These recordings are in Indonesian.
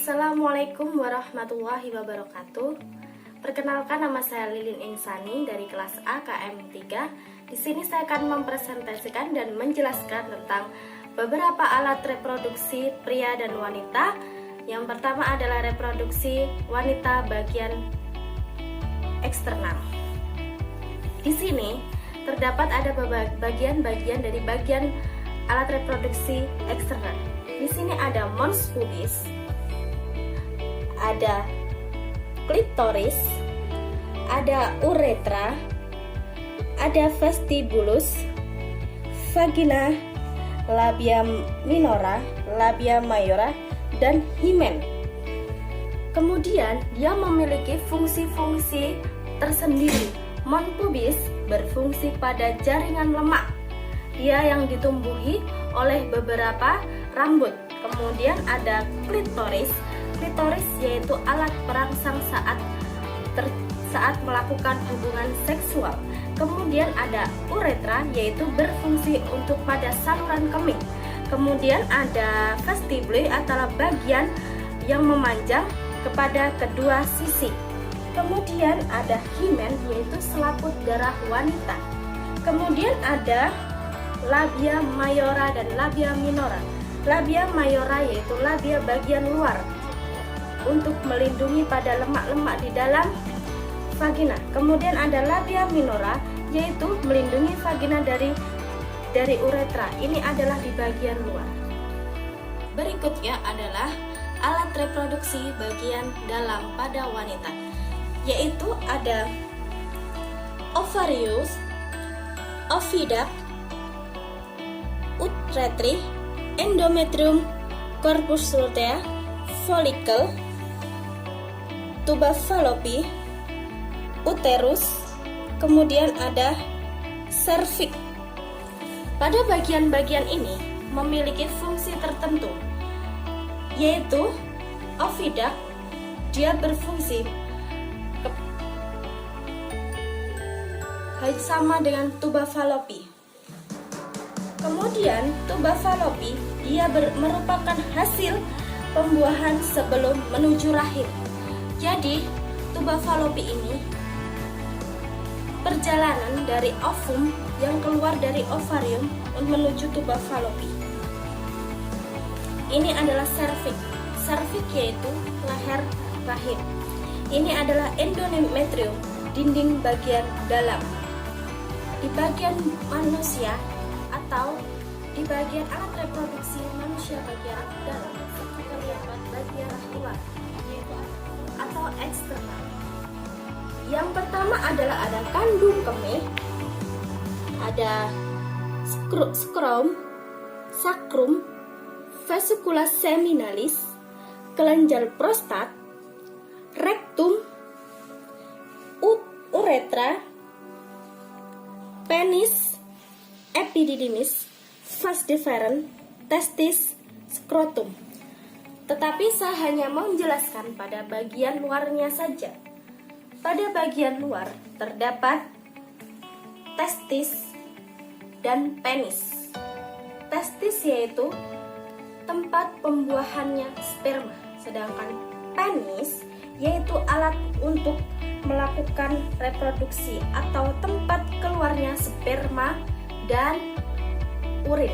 Assalamualaikum warahmatullahi wabarakatuh. Perkenalkan, nama saya Lilin Insani dari kelas A KM 3. Di sini saya akan mempresentasikan dan menjelaskan tentang beberapa alat reproduksi pria dan wanita. Yang pertama adalah reproduksi wanita bagian eksternal. Di sini terdapat ada bagian-bagian dari bagian alat reproduksi eksternal. Di sini ada mons pubis, ada klitoris, ada uretra, ada vestibulus, vagina, labia minora, labia mayora, dan himen. Kemudian dia memiliki fungsi-fungsi tersendiri. Mons pubis berfungsi pada jaringan lemak. Dia yang ditumbuhi oleh beberapa rambut. Kemudian ada klitoris. Klitoris yaitu alat perangsang saat melakukan hubungan seksual. Kemudian ada uretra yaitu berfungsi untuk pada saluran kemih. Kemudian ada vestibule atau bagian yang memanjang kepada kedua sisi. Kemudian ada himen yaitu selaput darah wanita. Kemudian ada labia mayora dan labia minora. Labia mayora yaitu labia bagian luar untuk melindungi pada lemak-lemak di dalam vagina. Kemudian ada labia minora yaitu melindungi vagina dari uretra. Ini adalah di bagian luar. Berikutnya adalah alat reproduksi bagian dalam pada wanita, yaitu ada ovarius, oviduct, uretri, endometrium, corpus lutea, follicle, tuba fallopi, uterus, kemudian ada serviks. Pada bagian-bagian ini memiliki fungsi tertentu, yaitu oviduct, dia berfungsi sama dengan tuba fallopi. Kemudian tuba fallopi dia merupakan hasil pembuahan sebelum menuju rahim. Jadi tuba fallopi ini perjalanan dari ovum yang keluar dari ovarium menuju tuba fallopi. Ini adalah serviks. Serviks yaitu leher rahim. Ini adalah endometrium, dinding bagian dalam. Di bagian manusia atau di bagian alat reproduksi manusia bagian dalam kita lihat bagian luar yaitu atau eksternal. Yang pertama adalah ada kandung kemih, ada skrum, sacrum, vesicula seminalis, kelenjar prostat, rectum, uretra, penis, epididymis, vas deferens, testis, skrotum. Tetapi saya hanya mau menjelaskan pada bagian luarnya saja. Pada bagian luar terdapat testis dan penis. Testis yaitu tempat pembuahannya sperma, sedangkan penis yaitu alat untuk melakukan reproduksi atau tempat keluarnya sperma dan urin.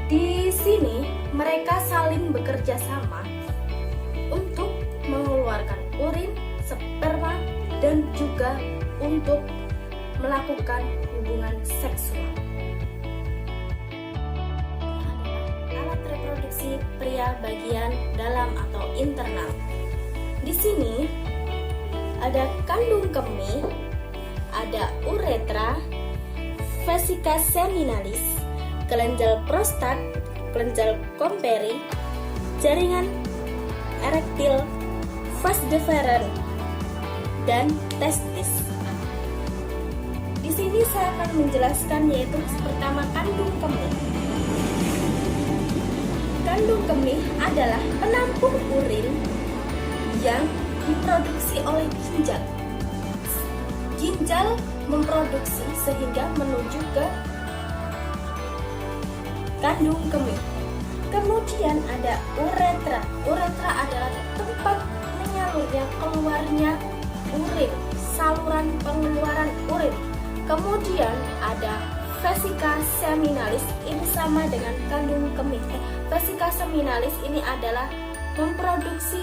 Di sini mereka saling bekerja sama untuk mengeluarkan urin, sperma, dan juga untuk melakukan hubungan seksual. Alat reproduksi pria bagian dalam atau internal. Di sini ada kandung kemih, ada uretra, vesicula seminalis, kelenjar prostat, kelenjar komperi, jaringan erektil, vas deferens, dan testis. Di sini saya akan menjelaskan yaitu pertama kandung kemih. Kandung kemih adalah penampung urin yang diproduksi oleh ginjal. Ginjal memproduksi sehingga menuju ke kandung kemih. Kemudian ada uretra. Uretra adalah tempat menyalurnya keluarnya urin, saluran pengeluaran urin. Kemudian ada vesika seminalis, ini sama dengan kandung kemih. Vesika seminalis ini adalah memproduksi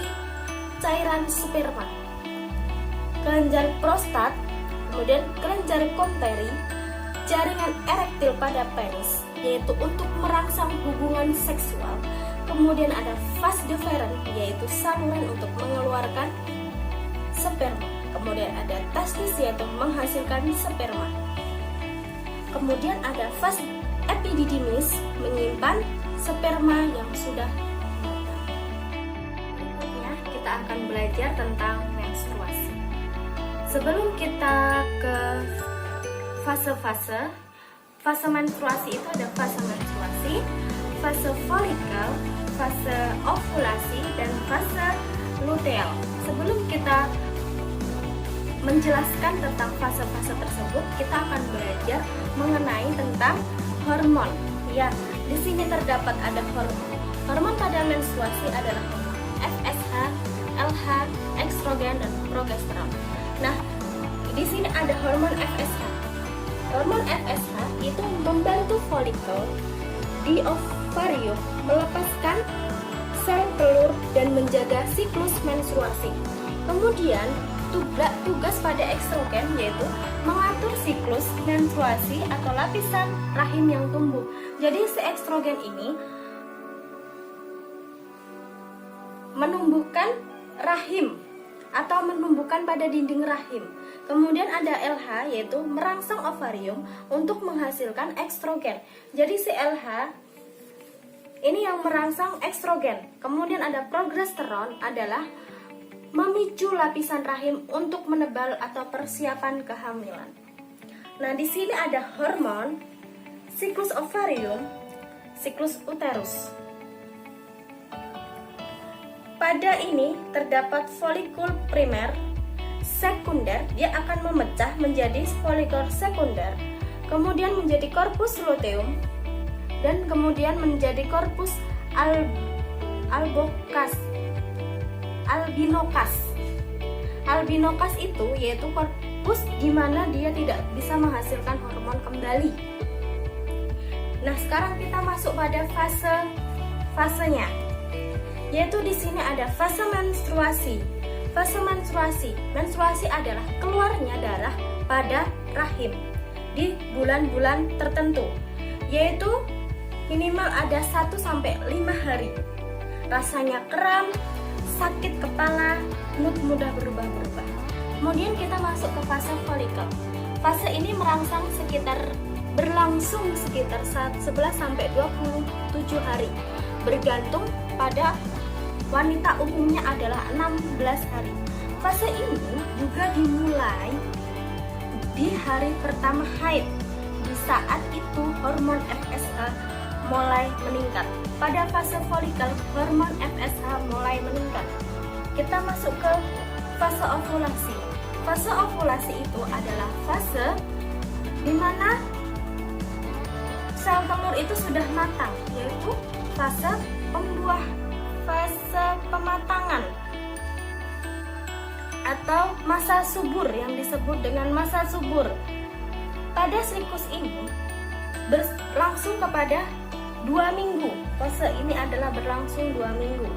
cairan sperma. Kelenjar prostat, kemudian kelenjar konteri, jaringan erektil pada penis, yaitu untuk merangsang hubungan seksual. Kemudian ada vas deferens, yaitu saluran untuk mengeluarkan sperma. Kemudian ada testis, yaitu menghasilkan sperma. Kemudian ada vas epididymis, menyimpan sperma yang sudah matang. Berikutnya kita akan belajar tentang menstruasi. Sebelum kita ke fase menstruasi itu ada fase menstruasi, fase folikel, fase ovulasi, dan fase luteal. Sebelum kita menjelaskan tentang fase-fase tersebut, kita akan belajar mengenai tentang hormon. Ya, di sini terdapat ada hormon. Hormon pada menstruasi adalah hormon FSH, LH, estrogen, dan progesteron. Nah, di sini ada hormon FSH. Hormon FSH itu membantu folikel di ovarium melepaskan sel telur dan menjaga siklus menstruasi. Kemudian tugas pada estrogen yaitu mengatur siklus menstruasi atau lapisan rahim yang tumbuh. Jadi si estrogen ini menumbuhkan rahim atau menumbuhkan pada dinding rahim. Kemudian ada LH yaitu merangsang ovarium untuk menghasilkan estrogen. Jadi si LH ini yang merangsang estrogen. Kemudian ada progesteron adalah memicu lapisan rahim untuk menebal atau persiapan kehamilan. Nah, di sini ada hormon, siklus ovarium, siklus uterus. Pada ini terdapat folikul primer, sekunder, dia akan memecah menjadi folikel sekunder, kemudian menjadi korpus luteum, dan kemudian menjadi korpus albinokas. Albinokas itu yaitu korpus di mana dia tidak bisa menghasilkan hormon kembali. Nah, sekarang kita masuk pada fasenya. Yaitu di sini ada fase menstruasi. Menstruasi adalah keluarnya darah pada rahim di bulan-bulan tertentu, yaitu minimal ada 1-5 hari. Rasanya kram, sakit kepala, mood mudah berubah-ubah. Kemudian kita masuk ke fase folikel. Fase ini berlangsung sekitar 11-27 hari, bergantung pada wanita, umumnya adalah 16 hari. Fase ini juga dimulai di hari pertama haid. Di saat itu hormon FSH mulai meningkat. Pada fase folikel, hormon FSH mulai meningkat. Kita masuk ke fase ovulasi. Fase ovulasi itu adalah fase di mana sel telur itu sudah matang, yaitu fase pematangan atau masa subur yang disebut dengan masa subur. Pada siklus ini berlangsung kepada 2 minggu. Fase ini adalah berlangsung 2 minggu.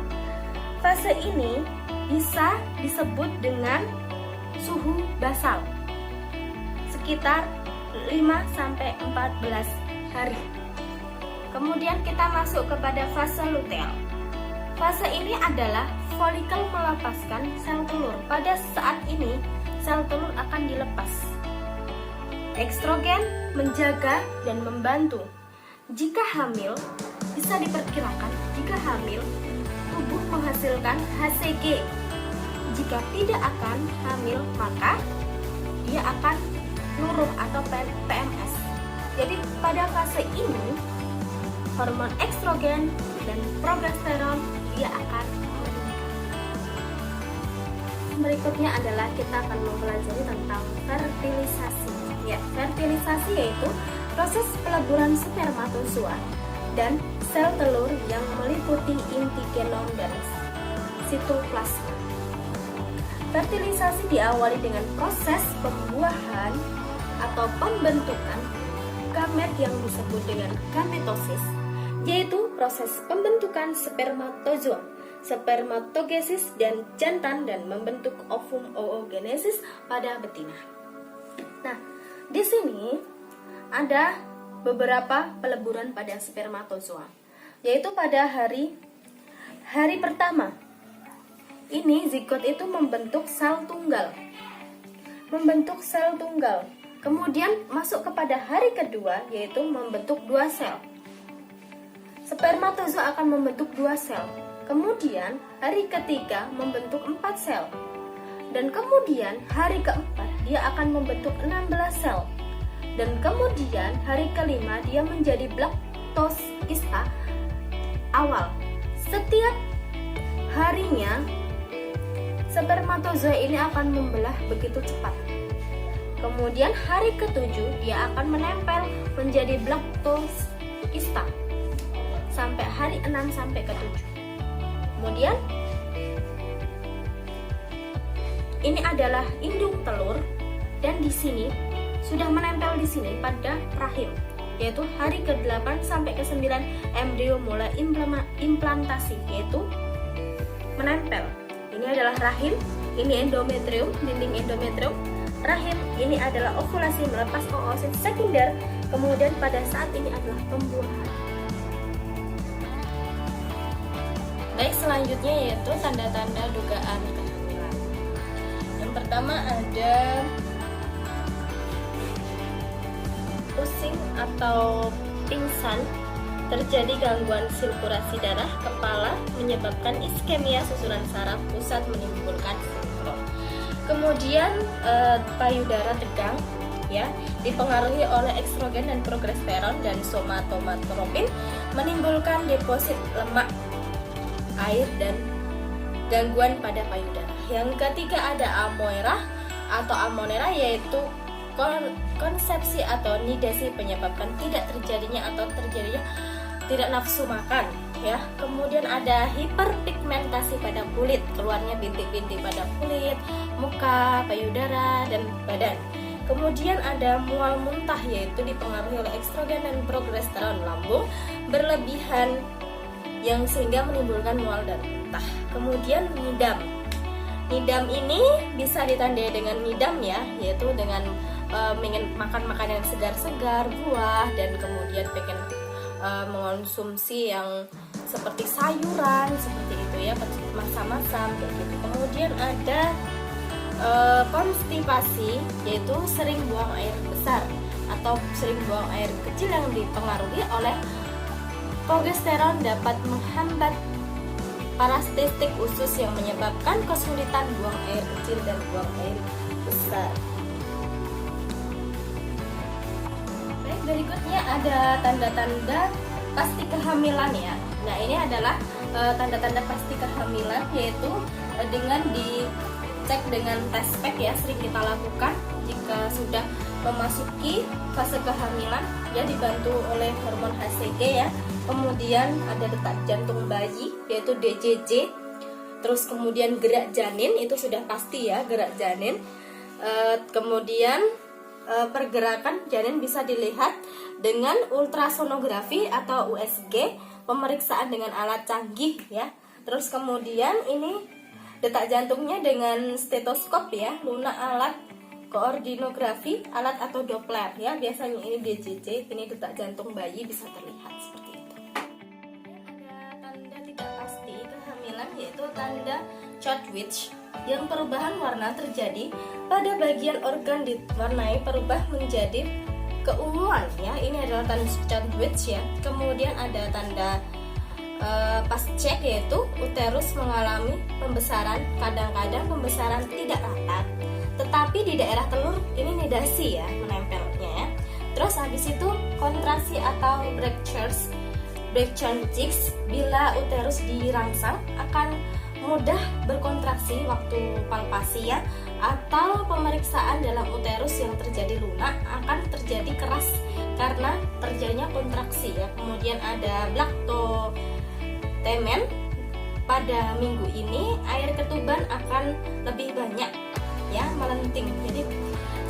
Fase ini bisa disebut dengan suhu basal sekitar 5-14 hari. Kemudian kita masuk kepada fase luteal. Fase ini adalah folikel melepaskan sel telur. Pada saat ini sel telur akan dilepas. Estrogen menjaga dan membantu. Jika hamil, bisa diperkirakan jika hamil, tubuh menghasilkan HCG. Jika tidak akan hamil, maka dia akan nurun atau PMS. Jadi pada fase ini, hormon estrogen dan progesteron dia akan meningkat. Berikutnya adalah kita akan mempelajari tentang fertilisasi. Ya, fertilisasi yaitu proses peleburan spermatozoa. dan sel telur yang meliputi inti genom dan sitoplasma. Fertilisasi diawali dengan proses pembuahan atau pembentukan gamet yang disebut dengan gametosis, yaitu proses pembentukan spermatozoa, spermatogenesis dan jantan dan membentuk ovum oogenesis pada betina. Nah, di sini ada beberapa peleburan pada spermatozoa, yaitu pada hari pertama. Ini zigot itu membentuk sel tunggal. Kemudian masuk kepada hari kedua, yaitu membentuk 2 sel. Spermatozoa akan membentuk 2 sel. Kemudian hari ketiga membentuk 4 sel. Dan kemudian hari keempat dia akan membentuk 16 sel. Dan kemudian hari kelima dia menjadi blastocysta awal. Setiap harinya spermatozoa ini akan membelah begitu cepat. Kemudian hari ke-7 dia akan menempel menjadi blastocysta sampai hari 6 sampai ke-7. Kemudian ini adalah indung telur dan di sini sudah menempel di sini pada rahim, yaitu hari ke-8 sampai ke-9 embrio mulai implantasi, yaitu menempel. Ini adalah rahim, ini endometrium, dinding endometrium. Rahim ini adalah ovulasi melepas oosit sekunder, kemudian pada saat ini adalah pembuahan. Baik, selanjutnya yaitu tanda-tanda dugaan kehamilan. Yang pertama ada pusing atau pingsan, terjadi gangguan sirkulasi darah kepala menyebabkan iskemia susunan saraf pusat menimbulkan sindrom. Kemudian payudara tegang ya, dipengaruhi oleh estrogen dan progesteron dan somatotropin menimbulkan deposit lemak, air dan gangguan pada payudara. Yang ketiga ada amonera yaitu konsepsi atau nidasi menyebabkan tidak terjadinya tidak nafsu makan ya. Kemudian ada hiperpigmentasi pada kulit, keluarnya bintik-bintik pada kulit, muka, payudara dan badan. Kemudian ada mual muntah yaitu dipengaruhi oleh estrogen dan progesteron, lambung berlebihan yang sehingga menimbulkan mual dan muntah. Kemudian Nidam ini bisa ditandai dengan nidam ya, yaitu dengan ingin makan makanan yang segar-segar, buah, dan kemudian pengen mengonsumsi yang seperti sayuran seperti itu ya, masam-masam kayak gitu. Kemudian ada konstipasi, yaitu sering buang air besar atau sering buang air kecil yang dipengaruhi oleh progesteron dapat menghambat parestetik usus yang menyebabkan kesulitan buang air kecil dan buang air besar. Baik, berikutnya ada tanda-tanda pasti kehamilan ya. Nah, ini adalah tanda-tanda pasti kehamilan, yaitu dengan dicek dengan tes pack ya, sering kita lakukan jika sudah memasuki fase kehamilan ya, dibantu oleh hormon HCG ya. Kemudian ada detak jantung bayi yaitu DJJ. Terus kemudian gerak janin itu sudah pasti ya, gerak janin. Kemudian pergerakan janin bisa dilihat dengan ultrasonografi atau USG, pemeriksaan dengan alat canggih ya. Terus kemudian ini detak jantungnya dengan stetoskop ya, lunak alat koordinografi, alat atau Doppler ya. Biasanya ini DJJ, ini detak jantung bayi bisa terlihat seperti itu. Yaitu tanda Chudwich yang perubahan warna terjadi pada bagian organ diwarnai berubah menjadi keunguan ya. Ini adalah tanda Chudwich ya. Kemudian ada tanda Pascek yaitu uterus mengalami pembesaran, kadang-kadang pembesaran tidak rata, tetapi di daerah telur ini nidasi ya, menempelnya ya. Terus habis itu kontraksi atau Brachydactyly, bila uterus dirangsang akan mudah berkontraksi waktu palpasi ya, atau pemeriksaan dalam uterus yang terjadi lunak akan terjadi keras karena terjadinya kontraksi ya. Kemudian ada laktotemen. Pada minggu ini air ketuban akan lebih banyak ya, melenting. Jadi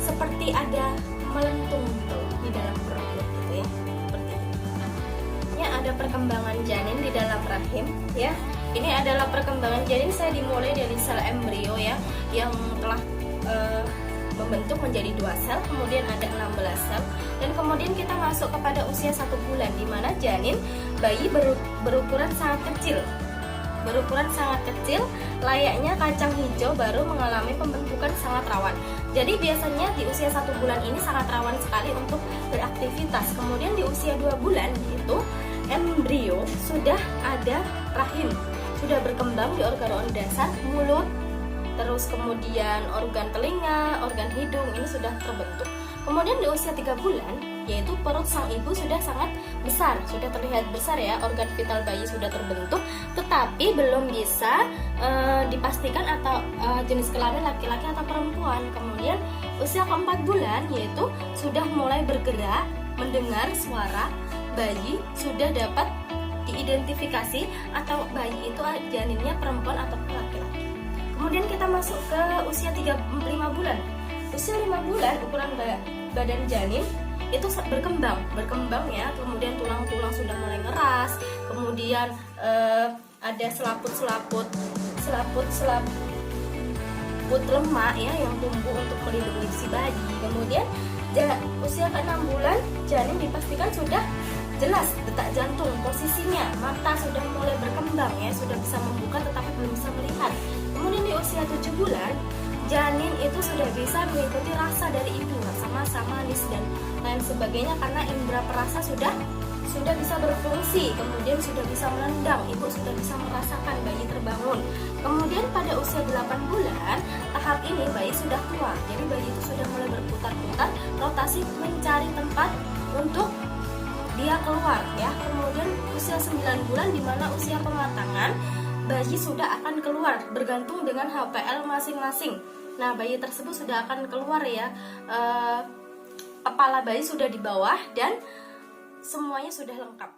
seperti ada melentung gitu di dalam perut gitu ya. Seperti ini. Ini ada perkembangan janin di dalam rahim ya. Ini adalah perkembangan janin. Saya dimulai dari sel embrio ya, yang telah membentuk menjadi 2 sel, kemudian ada 16 sel, dan kemudian kita masuk kepada usia 1 bulan, di mana janin bayi berukuran sangat kecil. Layaknya kacang hijau baru mengalami pembentukan sangat rawan. Jadi biasanya di usia 1 bulan ini sangat rawan sekali untuk beraktivitas. Kemudian di usia 2 bulan itu embrio sudah ada rahim, sudah berkembang di organ-organ dasar, mulut, terus kemudian organ telinga, organ hidung ini sudah terbentuk. Kemudian di usia 3 bulan, yaitu perut sang ibu sudah sangat besar, sudah terlihat besar ya, organ vital bayi sudah terbentuk, tetapi belum bisa dipastikan atau jenis kelamin laki-laki atau perempuan. Kemudian usia ke-4 bulan, yaitu sudah mulai bergerak, mendengar suara, bayi sudah dapat diidentifikasi atau bayi itu janinnya perempuan atau laki-laki. Kemudian kita masuk ke usia 5 bulan. Usia 5 bulan ukuran badan janin itu berkembang ya. Kemudian tulang-tulang sudah mulai ngeras. Kemudian ada selaput lemak ya yang tumbuh untuk melindungi si bayi. Kemudian usia ke-6 bulan janin dipastikan sudah jelas detak jantung, posisinya, mata sudah mulai berkembang ya, sudah bisa membuka tetapi belum bisa melihat. Kemudian di usia 7 bulan, janin itu sudah bisa mengikuti rasa dari ibu, rasa masak, manis dan lain sebagainya, karena indera perasa sudah bisa berfungsi. Kemudian sudah bisa menendang, ibu sudah bisa merasakan bayi terbangun. Kemudian pada usia 8 bulan, tahap ini bayi sudah tua. Jadi bayi itu sudah mulai berputar-putar, rotasi mencari tempat untuk dia keluar ya. Kemudian usia 9 bulan, di mana usia pematangan, bayi sudah akan keluar bergantung dengan HPL masing-masing. Nah, bayi tersebut sudah akan keluar ya, kepala bayi sudah di bawah dan semuanya sudah lengkap.